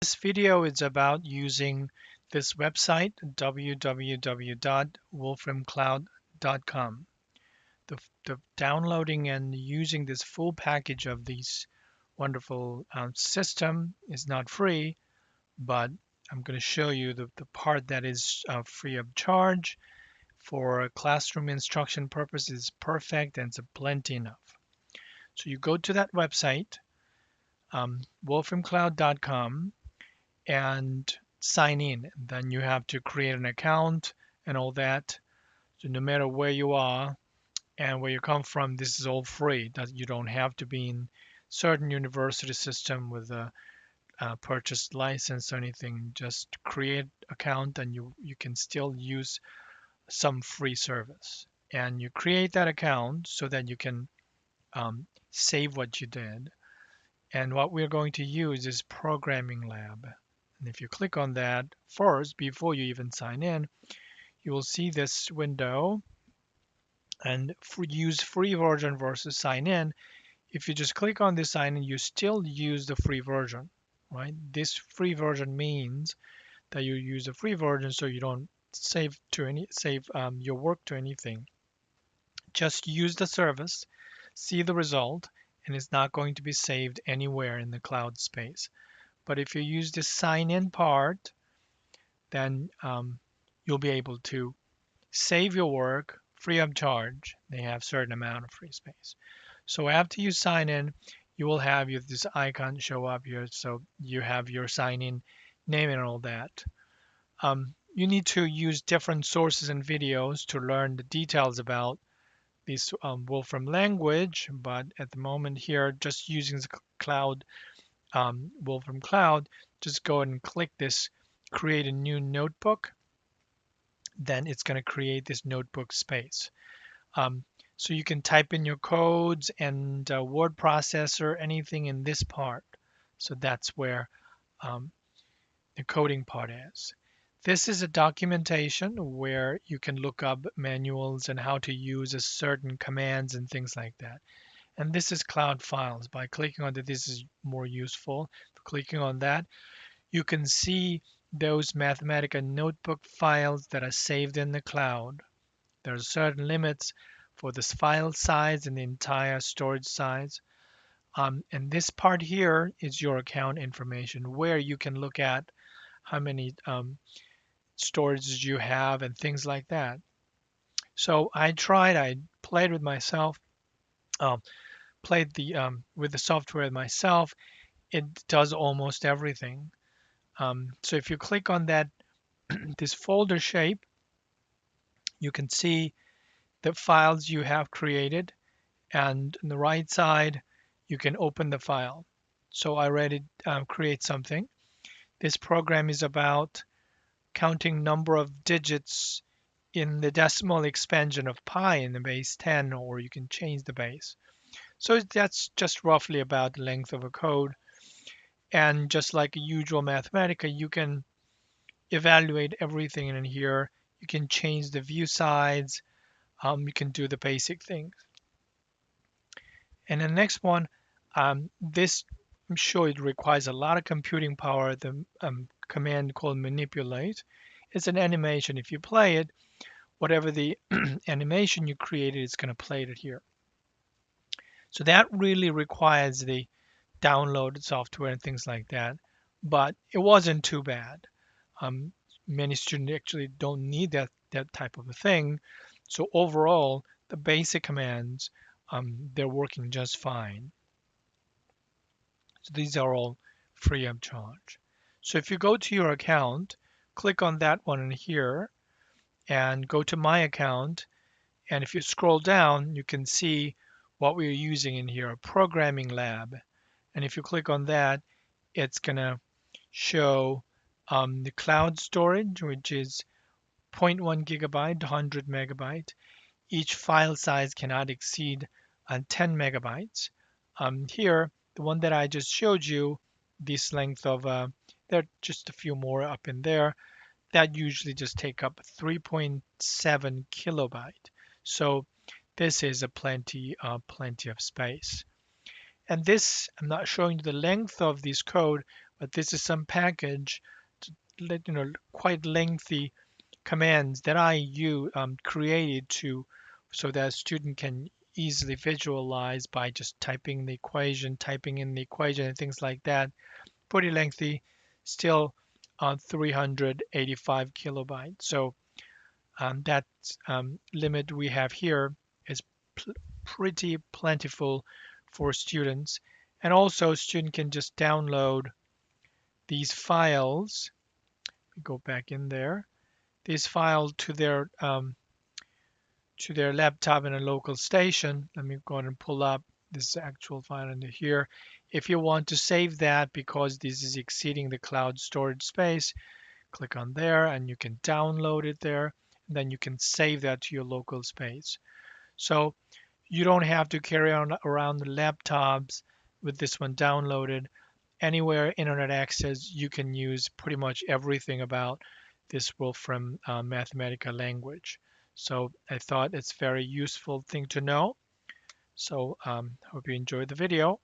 This video is about using this website, www.wolframcloud.com. The downloading and using this full package of these wonderful system is not free, but I'm going to show you the part that is free of charge for classroom instruction purposes. Perfect, and it's plenty enough. So you go to that website, wolframcloud.com, and sign in. Then you have to create an account and all that. So no matter where you are and where you come from, this is all free. That you don't have to be in certain university system with a purchased license or anything. Just create account and you can still use some free service. And you create that account so that you can save what you did. And what we're going to use is Programming Lab. And if you click on that first, before you even sign in, you will see this window and use free version versus sign in. If you just click on this sign in, you still use the free version, right? This free version means that you use the free version so you don't save your work to anything. Just use the service, see the result, and it's not going to be saved anywhere in the cloud space. But if you use the sign in part, then you'll be able to save your work free of charge. They have certain amount of free space. So after you sign in, you will have this icon show up here. So you have your sign in name and all that. You need to use different sources and videos to learn the details about this Wolfram language. But at the moment here, just using the cloud, Wolfram Cloud, just go ahead and click this create a new notebook. Then it's going to create this notebook space. So you can type in your codes and word processor, anything in this part. So that's where the coding part is. This is a documentation where you can look up manuals and how to use a certain commands and things like that. And this is Cloud Files. By clicking on that, this is more useful. Clicking on that, you can see those Mathematica notebook files that are saved in the cloud. There are certain limits for this file size and the entire storage size. And this part here is your account information where you can look at how many storages you have and things like that. So I played with myself, played with the software myself. It does almost everything. So if you click on that, this folder shape, you can see the files you have created, and on the right side, you can open the file. So I already create something. This program is about counting number of digits in the decimal expansion of pi in the base 10, or you can change the base. So that's just roughly about the length of a code. And just like a usual Mathematica, you can evaluate everything in here. You can change the view size. You can do the basic things. And the next one, this I'm sure it requires a lot of computing power. The command called manipulate. It's an animation. If you play it, whatever the animation you created, it's going to play it here. So that really requires the downloaded software and things like that. But it wasn't too bad. Many students actually don't need that type of a thing. So overall, the basic commands, they're working just fine. So these are all free of charge. So if you go to your account, click on that one in here and go to my account. And if you scroll down, you can see what we're using in here, Programming Lab. And if you click on that, it's going to show the cloud storage, which is 0.1 gigabyte, 100 megabyte. Each file size cannot exceed 10 megabytes. Here, the one that I just showed you, this length of, there are just a few more up in there, that usually just take up 3.7 kilobyte. So this is a plenty of space. And this, I'm not showing you the length of this code, but this is some package, to quite lengthy commands that I created to so that a student can easily visualize by just typing in the equation and things like that. Pretty lengthy, still 385 kilobytes. So that limit we have here is pretty plentiful for students. And also, student can just download these files. Go back in there. These files to their laptop in a local station. Let me go ahead and pull up this actual file into here. If you want to save that because this is exceeding the cloud storage space, click on there and you can download it there. And then you can save that to your local space. So you don't have to carry on around the laptops with this one downloaded. Anywhere internet access, you can use pretty much everything about this Wolfram Mathematica language. So I thought it's very useful thing to know. So hope you enjoyed the video.